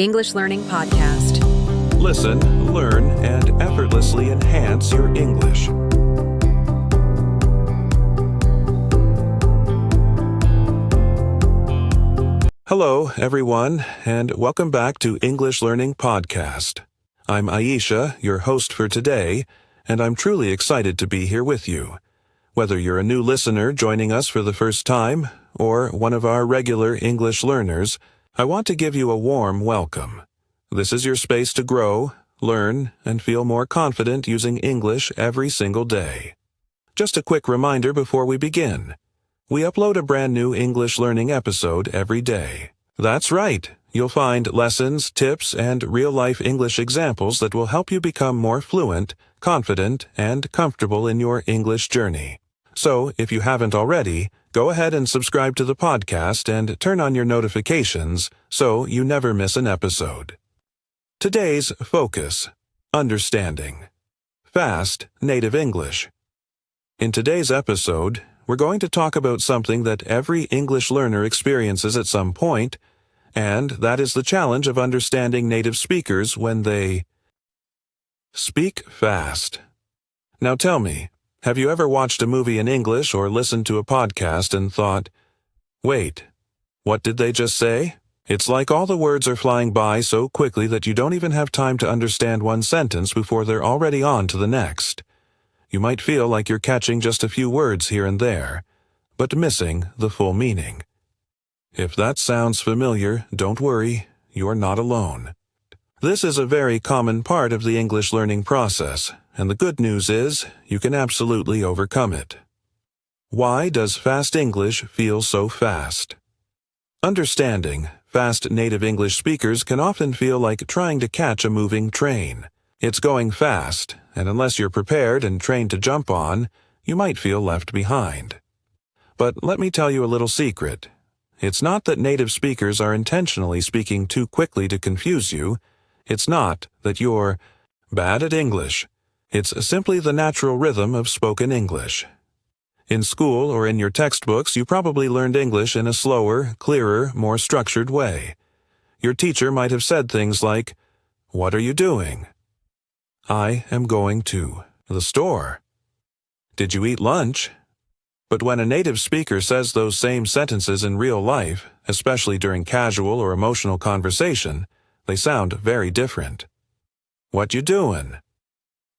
English Learning Podcast. Listen, learn, and effortlessly enhance your English. Hello, everyone, and welcome back to English Learning Podcastt. I'm Aisha, your host for today, and I'm truly excited to be here with you. Whether you're a new listener joining us for the first time, or one of our regular English learners, I want to give you a warm welcome. This is your space to grow, learn, and feel more confident using English every single day. Just a quick reminder before we begin. We upload a brand new English learning episode every day. That's right, you'll find lessons, tips, and real-life English examples that will help you become more fluent, confident, and comfortable in your English journey. So, if you haven't already, go ahead and subscribe to the podcast and turn on your notifications so you never miss an episode. Today's focus: understanding. Fast native English. In today's episode, we're going to talk about something that every English learner experiences at some point, and that is the challenge of understanding native speakers when they speak fast. Now tell me, have you ever watched a movie in English or listened to a podcast and thought, wait, what did they just say? It's like all the words are flying by so quickly that you don't even have time to understand one sentence before they're already on to the next. You might feel like you're catching just a few words here and there, but missing the full meaning. If that sounds familiar, don't worry, you're not alone. This is a very common part of the English learning process, and the good news is you can absolutely overcome it. Why does fast English feel so fast? Understanding fast native English speakers can often feel like trying to catch a moving train. It's going fast, and unless you're prepared and trained to jump on, you might feel left behind. But let me tell you a little secret. It's not that native speakers are intentionally speaking too quickly to confuse you. It's not that you're bad at English. It's simply the natural rhythm of spoken English. In school or in your textbooks, you probably learned English in a slower, clearer, more structured way. Your teacher might have said things like, "What are you doing?" "I am going to the store." "Did you eat lunch?" But when a native speaker says those same sentences in real life, especially during casual or emotional conversation, they sound very different. "What you doing?"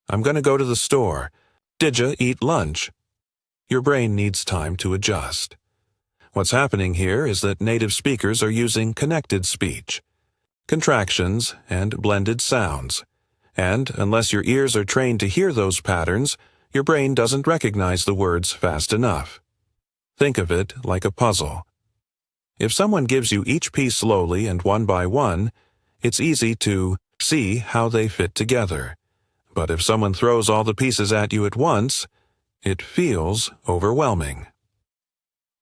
"I'm going to go to the store." "Did you eat lunch?" Your brain needs time to adjust. What's happening here is that native speakers are using connected speech, contractions, and blended sounds. And unless your ears are trained to hear those patterns, your brain doesn't recognize the words fast enough. Think of it like a puzzle. If someone gives you each piece slowly and one by one, it's easy to see how they fit together. But if someone throws all the pieces at you at once, it feels overwhelming.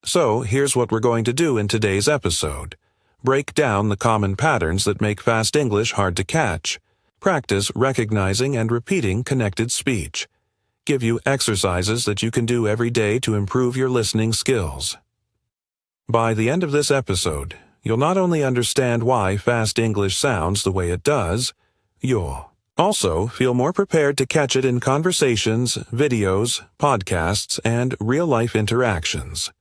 So here's what we're going to do in today's episode. Break down the common patterns that make fast English hard to catch. Practice recognizing and repeating connected speech. Give you exercises that you can do every day to improve your listening skills. By the end of this episode, you'll not only understand why fast English sounds the way it does, you'll also feel more prepared to catch it in conversations, videos, podcasts, and real-life interactions.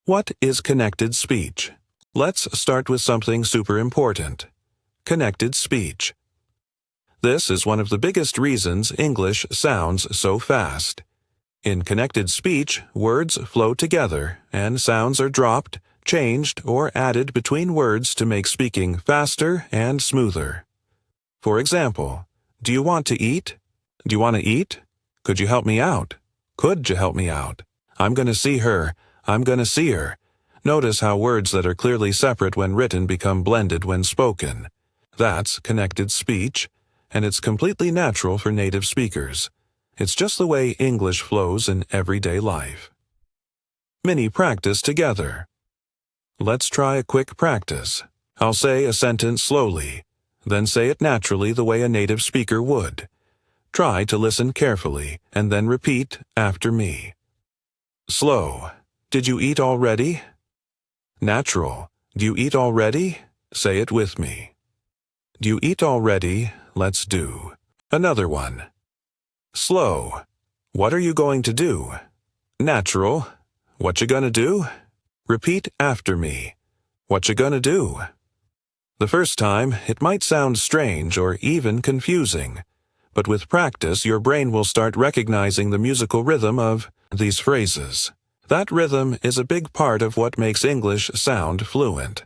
What is connected speech? Let's start with something super important. Connected speech. This is one of the biggest reasons English sounds so fast. In connected speech, words flow together, and sounds are dropped, changed, or added between words to make speaking faster and smoother. For example, do you want to eat? Do you want to eat? Could you help me out? Could you help me out? I'm going to see her. I'm going to see her. Notice how words that are clearly separate when written become blended when spoken. That's connected speech, and it's completely natural for native speakers. It's just the way English flows in everyday life. Mini practice together. Let's try a quick practice. I'll say a sentence slowly, then say it naturally the way a native speaker would. Try to listen carefully, and then repeat after me. Slow. Did you eat already? Natural. Do you eat already? Say it with me. You eat already? Let's do. Another one. Slow. What are you going to do? Natural. What you gonna do? Repeat after me. What you gonna do? The first time, it might sound strange or even confusing, but with practice, your brain will start recognizing the musical rhythm of these phrases. That rhythm is a big part of what makes English sound fluent.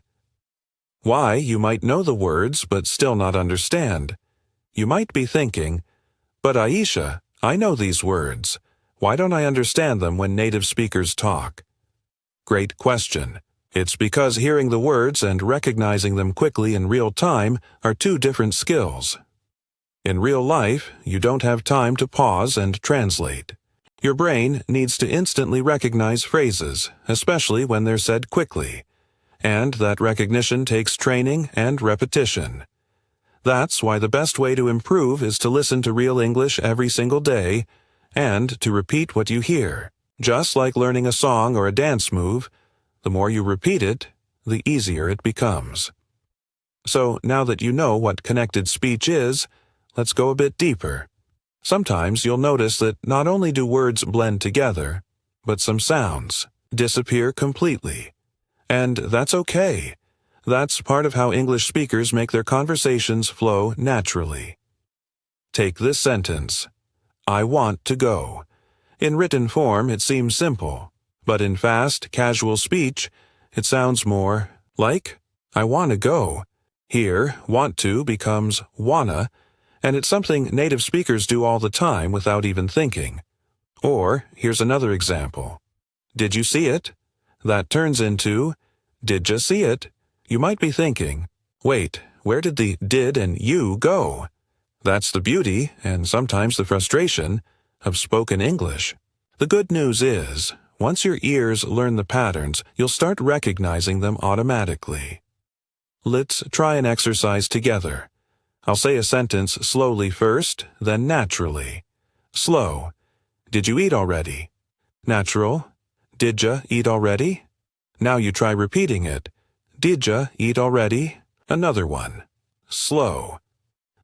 Why you might know the words but still not understand. You might be thinking, but Aisha, I know these words. Why don't I understand them when native speakers talk? Great question. It's because hearing the words and recognizing them quickly in real time are two different skills. In real life, you don't have time to pause and translate. Your brain needs to instantly recognize phrases, especially when they're said quickly, and that recognition takes training and repetition. That's why the best way to improve is to listen to real English every single day and to repeat what you hear. Just like learning a song or a dance move, the more you repeat it, the easier it becomes. So now that you know what connected speech is, let's go a bit deeper. Sometimes you'll notice that not only do words blend together, but some sounds disappear completely. And that's okay. That's part of how English speakers make their conversations flow naturally. Take this sentence. I want to go. In written form, it seems simple, but in fast, casual speech, it sounds more like, I want to go. Here, want to becomes wanna, and it's something native speakers do all the time without even thinking. Or, here's another example. Did you see it? That turns into, did ya see it? You might be thinking, wait, where did the did and you go? That's the beauty, and sometimes the frustration, of spoken English. The good news is, once your ears learn the patterns, you'll start recognizing them automatically. Let's try an exercise together. I'll say a sentence slowly first, then naturally. Slow. Did you eat already? Natural. Did ya eat already? Now you try repeating it. Did ya eat already? Another one. Slow.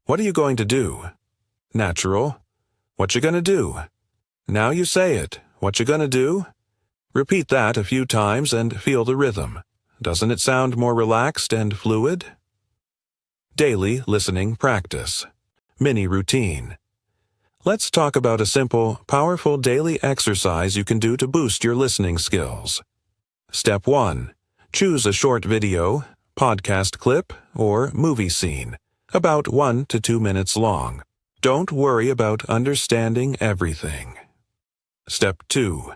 What are you going to do? Natural. What you gonna do? Now you say it. What you gonna do? Repeat that a few times and feel the rhythm. Doesn't it sound more relaxed and fluid? Daily listening practice. Mini routine. Let's talk about a simple, powerful daily exercise you can do to boost your listening skills. Step 1. Choose a short video, podcast clip, or movie scene, about 1 to 2 minutes long. Don't worry about understanding everything. Step 2.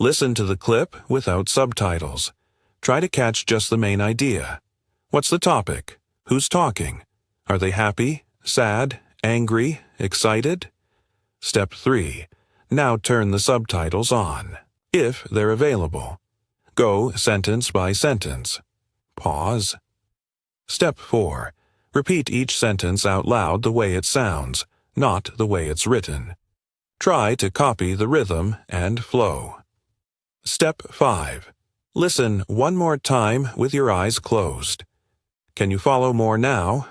Listen to the clip without subtitles. Try to catch just the main idea. What's the topic? Who's talking? Are they happy, sad, angry, excited? Step 3. Now turn the subtitles on, if they're available. Go sentence by sentence. Pause. Step 4. Repeat each sentence out loud the way it sounds, not the way it's written. Try to copy the rhythm and flow. Step 5. Listen one more time with your eyes closed. Can you follow more now?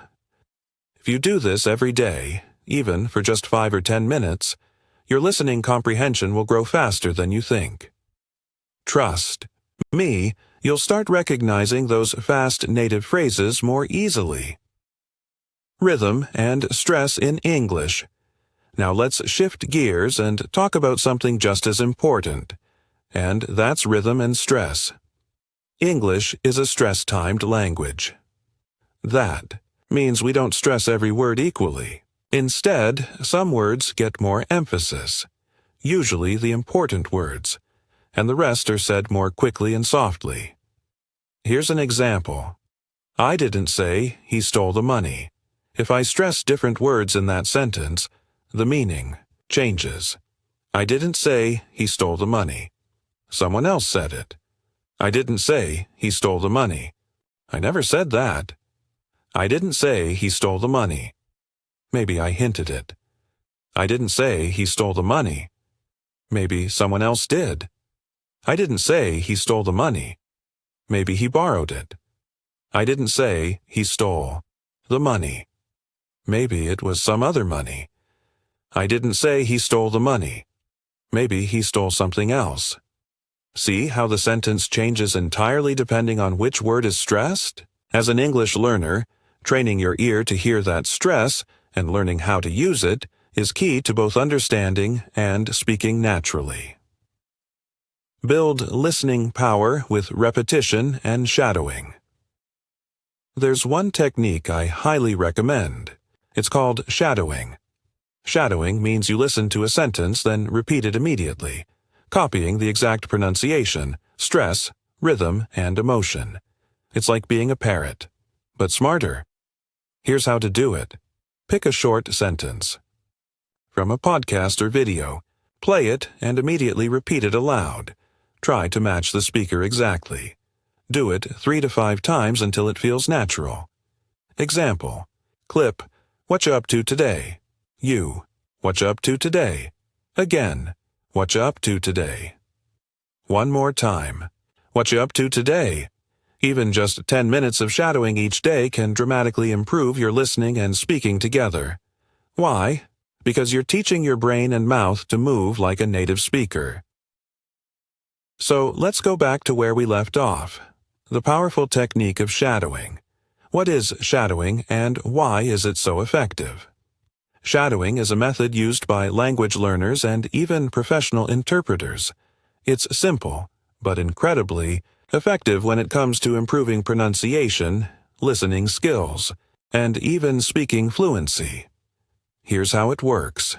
If you do this every day, even for just 5 or 10 minutes, your listening comprehension will grow faster than you think. Trust me, you'll start recognizing those fast native phrases more easily. Rhythm and stress in English. Now let's shift gears and talk about something just as important, and that's rhythm and stress. English is a stress-timed language. That means we don't stress every word equally. Instead, some words get more emphasis, usually the important words, and the rest are said more quickly and softly. Here's an example. I didn't say he stole the money. If I stress different words in that sentence, the meaning changes. I didn't say he stole the money. Someone else said it. I didn't say he stole the money. I never said that. I didn't say he stole the money. Maybe I hinted it. I didn't say he stole the money. Maybe someone else did. I didn't say he stole the money. Maybe he borrowed it. I didn't say he stole the money. Maybe it was some other money. I didn't say he stole the money. Maybe he stole something else. See how the sentence changes entirely depending on which word is stressed? As an English learner, training your ear to hear that stress and learning how to use it is key to both understanding and speaking naturally. Build listening power with repetition and shadowing. There's one technique I highly recommend. It's called shadowing. Shadowing means you listen to a sentence, then repeat it immediately, copying the exact pronunciation, stress, rhythm, and emotion. It's like being a parrot, but smarter. Here's how to do it. Pick a short sentence from a podcast or video, play it, and immediately repeat it aloud. Try to match the speaker exactly. Do it 3 to 5 times until it feels natural. Example. Clip, what you up to today? You, what you up to today? Again, what you up to today? One more time. What you up to today? Even just 10 minutes of shadowing each day can dramatically improve your listening and speaking together. Why? Because you're teaching your brain and mouth to move like a native speaker. So let's go back to where we left off. The powerful technique of shadowing. What is shadowing and why is it so effective? Shadowing is a method used by language learners and even professional interpreters. It's simple, but incredibly effective when it comes to improving pronunciation, listening skills, and even speaking fluency. Here's how it works.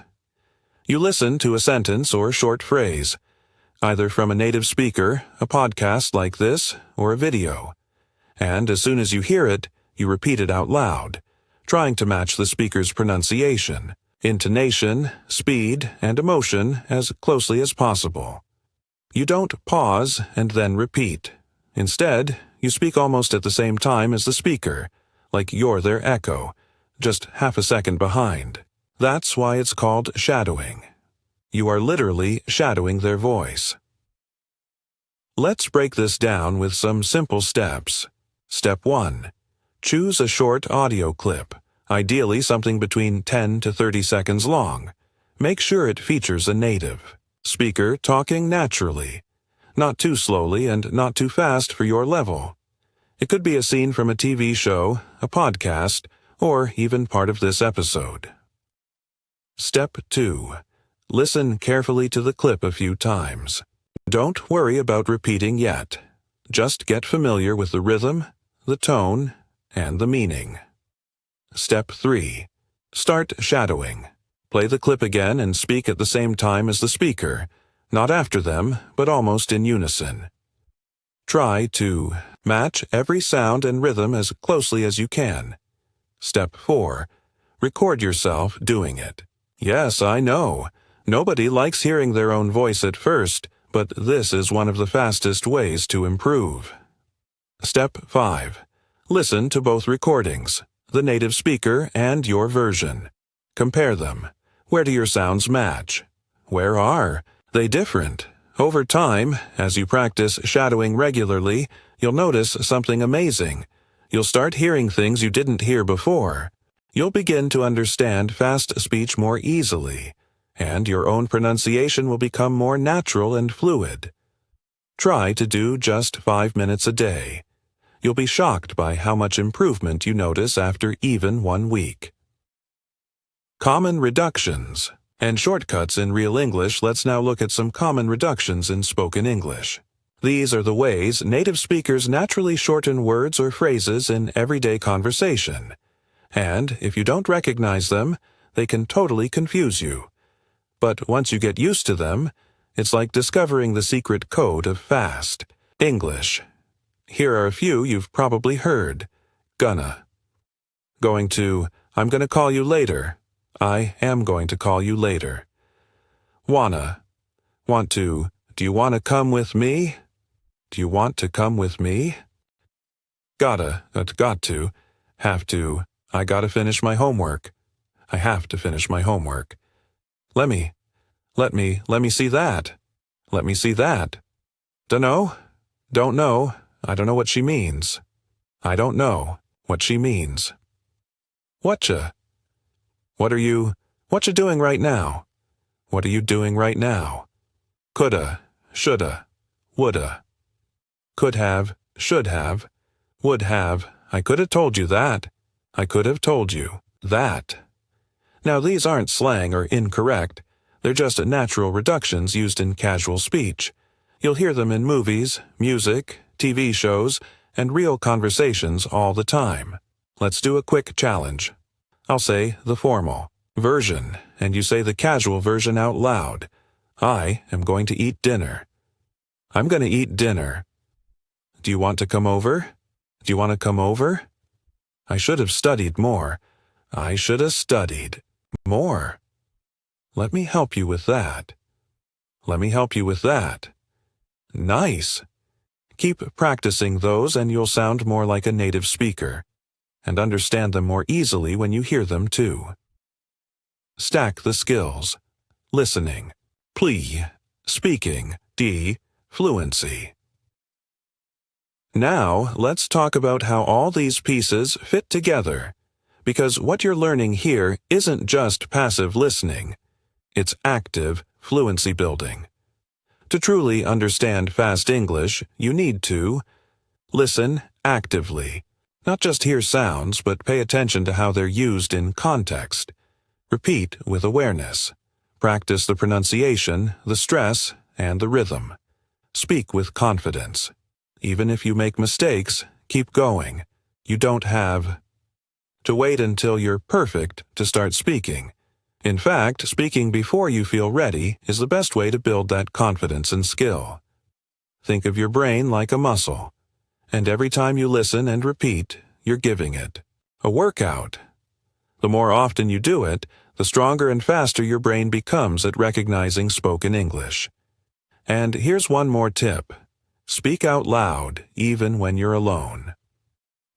You listen to a sentence or short phrase, either from a native speaker, a podcast like this, or a video. And as soon as you hear it, you repeat it out loud, trying to match the speaker's pronunciation, intonation, speed, and emotion as closely as possible. You don't pause and then repeat. Instead, you speak almost at the same time as the speaker, like you're their echo, just half a second behind. That's why it's called shadowing. You are literally shadowing their voice. Let's break this down with some simple steps. Step 1. Choose a short audio clip, ideally something between 10 to 30 seconds long. Make sure it features a native speaker talking naturally, not too slowly and not too fast for your level. It could be a scene from a TV show, a podcast, or even part of this episode. Step 2. Listen carefully to the clip a few times. Don't worry about repeating yet. Just get familiar with the rhythm, the tone, and the meaning. Step 3. Start shadowing. Play the clip again and speak at the same time as the speaker, not after them, but almost in unison. Try to match every sound and rhythm as closely as you can. Step 4. Record yourself doing it. Yes, I know. Nobody likes hearing their own voice at first, but this is one of the fastest ways to improve. Step 5. Listen to both recordings, the native speaker and your version. Compare them. Where do your sounds match? Where are they different? Over time, as you practice shadowing regularly, you'll notice something amazing. You'll start hearing things you didn't hear before. You'll begin to understand fast speech more easily, and your own pronunciation will become more natural and fluid. Try to do just 5 minutes a day. You'll be shocked by how much improvement you notice after even 1 week. Common reductions and shortcuts in real English. Let's now look at some common reductions in spoken English. These are the ways native speakers naturally shorten words or phrases in everyday conversation. And if you don't recognize them, they can totally confuse you. But once you get used to them, it's like discovering the secret code of fast English. Here are a few you've probably heard. Gonna. Going to, I'm gonna call you later. I am going to call you later. Wanna. Want to, do you want to come with me? Do you want to come with me? Gotta, got to, have to, I gotta finish my homework. I have to finish my homework. Let me see that. Let me see that. Dunno? Don't know. I don't know what she means. I don't know what she means. Whatcha? What you doing right now? What are you doing right now? Coulda, shoulda, woulda. Could have, should have, would have. I could have told you that. I could have told you that. Now these aren't slang or incorrect. They're just natural reductions used in casual speech. You'll hear them in movies, music, TV shows, and real conversations all the time. Let's do a quick challenge. I'll say the formal version, and you say the casual version out loud. I am going to eat dinner. I'm going to eat dinner. Do you want to come over? Do you want to come over? I should have studied more. I should have studied more. Let me help you with that. Let me help you with that. Nice. Keep practicing those and you'll sound more like a native speaker, and understand them more easily when you hear them too. Stack the skills. Listening. Plea. Speaking. D. Fluency. Now, let's talk about how all these pieces fit together, because what you're learning here isn't just passive listening. It's active fluency building. To truly understand fast English, you need to listen actively. Not just hear sounds, but pay attention to how they're used in context. Repeat with awareness. Practice the pronunciation, the stress, and the rhythm. Speak with confidence. Even if you make mistakes, keep going. You don't have to wait until you're perfect to start speaking. In fact, speaking before you feel ready is the best way to build that confidence and skill. Think of your brain like a muscle, and every time you listen and repeat, you're giving it a workout. The more often you do it, the stronger and faster your brain becomes at recognizing spoken English. And here's one more tip. Speak out loud, even when you're alone.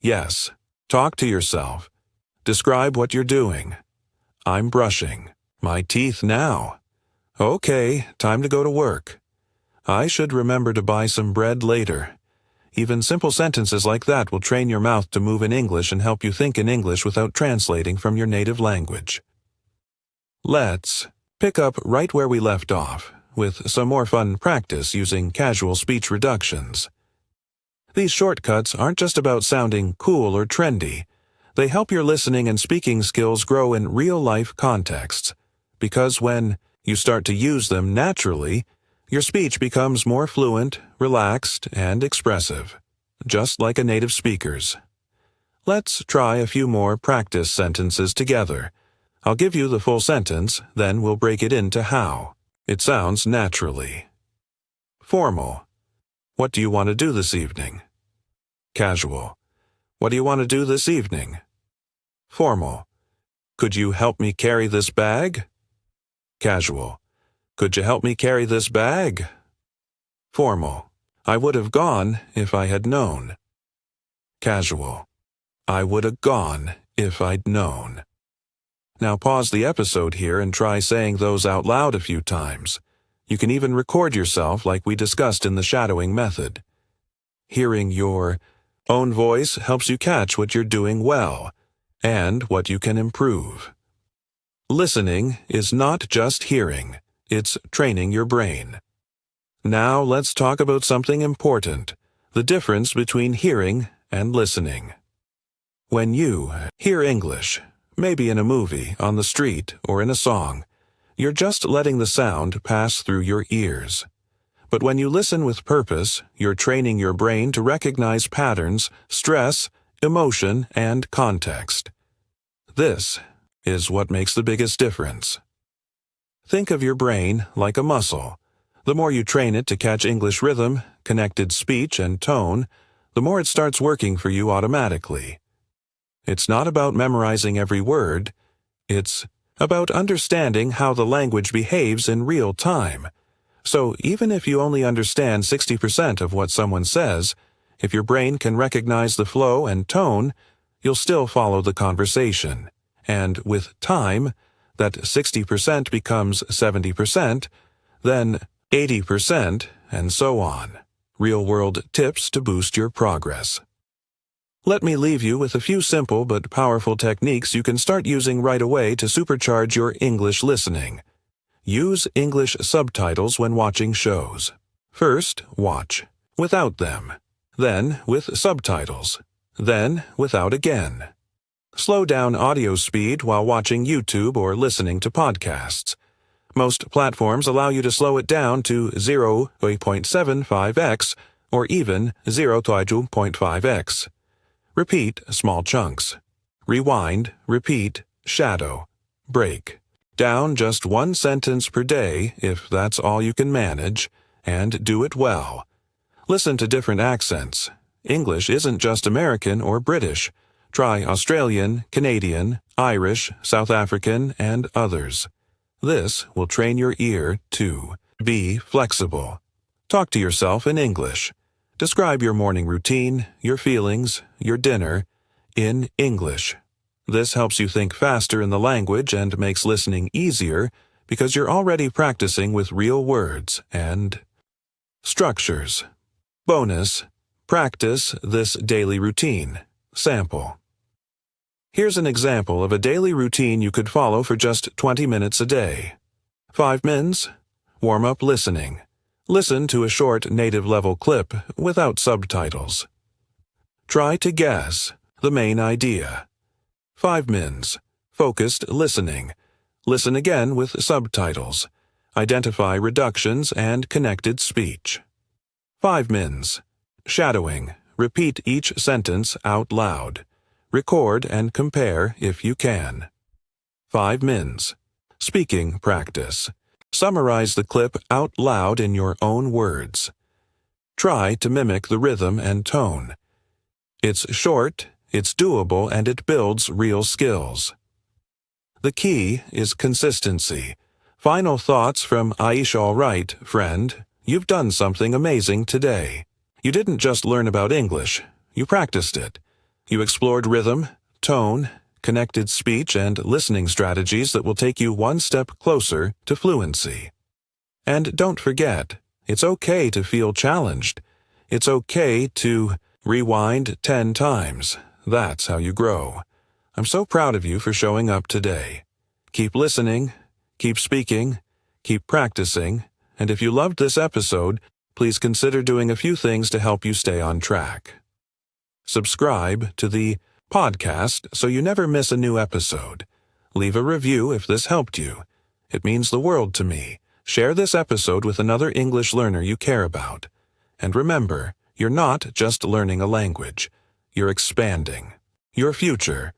Yes, talk to yourself. Describe what you're doing. I'm brushing my teeth now. Okay, time to go to work. I should remember to buy some bread later. Even simple sentences like that will train your mouth to move in English and help you think in English without translating from your native language. Let's pick up right where we left off, with some more fun practice using casual speech reductions. These shortcuts aren't just about sounding cool or trendy. They help your listening and speaking skills grow in real-life contexts, because when you start to use them naturally, your speech becomes more fluent, relaxed, and expressive, just like a native speaker's. Let's try a few more practice sentences together. I'll give you the full sentence, then we'll break it into how it sounds naturally. Formal. What do you want to do this evening? Casual. What do you want to do this evening? Formal. Could you help me carry this bag? Casual. Could you help me carry this bag? Formal. I would have gone if I had known. Casual. I would have gone if I'd known. Now pause the episode here and try saying those out loud a few times. You can even record yourself like we discussed in the shadowing method. Hearing your own voice helps you catch what you're doing well and what you can improve. Listening is not just hearing, it's training your brain. Now let's talk about something important, the difference between hearing and listening. When you hear English, maybe in a movie, on the street, or in a song, you're just letting the sound pass through your ears. But when you listen with purpose, you're training your brain to recognize patterns, stress, emotion, and context. This is what makes the biggest difference. Think of your brain like a muscle. The more you train it to catch English rhythm, connected speech, and tone, the more it starts working for you automatically. It's not about memorizing every word. It's about understanding how the language behaves in real time. So even if you only understand 60% of what someone says, if your brain can recognize the flow and tone, you'll still follow the conversation. And with time, that 60% becomes 70%, then 80%, and so on. Real-world tips to boost your progress. Let me leave you with a few simple but powerful techniques you can start using right away to supercharge your English listening. Use English subtitles when watching shows. First, watch without them. Then, with subtitles. Then, without again. Slow down audio speed while watching YouTube or listening to podcasts. Most platforms allow you to slow it down to 0.75x or even 0.5x. Repeat small chunks. Rewind, repeat, shadow, break. Down just one sentence per day, if that's all you can manage, and do it well. Listen to different accents. English isn't just American or British. Try Australian, Canadian, Irish, South African, and others. This will train your ear to be flexible. Talk to yourself in English. Describe your morning routine, your feelings, your dinner, in English. This helps you think faster in the language and makes listening easier because you're already practicing with real words and structures. Bonus: practice this daily routine. Sample. Here's an example of a daily routine you could follow for just 20 minutes a day. 5 mins. Warm up listening. Listen to a short native-level clip without subtitles. Try to guess the main idea. 5 mins. Focused listening. Listen again with subtitles. Identify reductions and connected speech. 5 mins. Shadowing. Repeat each sentence out loud. Record and compare if you can. 5 mins. Speaking practice. Summarize the clip out loud in your own words. Try to mimic the rhythm and tone. It's short, it's doable, and it builds real skills. The key is consistency. Final thoughts from Aisha. All right, friend, you've done something amazing today. You didn't just learn about English, you practiced it. You explored rhythm, tone, connected speech, and listening strategies that will take you one step closer to fluency. And don't forget, it's okay to feel challenged. It's okay to rewind 10 times. That's how you grow. I'm so proud of you for showing up today. Keep listening, keep speaking, keep practicing, and if you loved this episode, please consider doing a few things to help you stay on track. Subscribe to the Podcastt so you never miss a new episode. Leave a review if this helped you. It means the world to me. Share this episode with another English learner you care about. And remember, you're not just learning a language. You're expanding your future.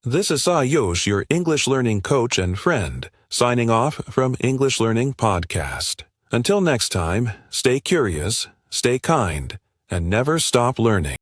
This is Ayush, your English learning coach and friend, signing off from English Learning Podcastt. Until next time, stay curious, stay kind, and never stop learning.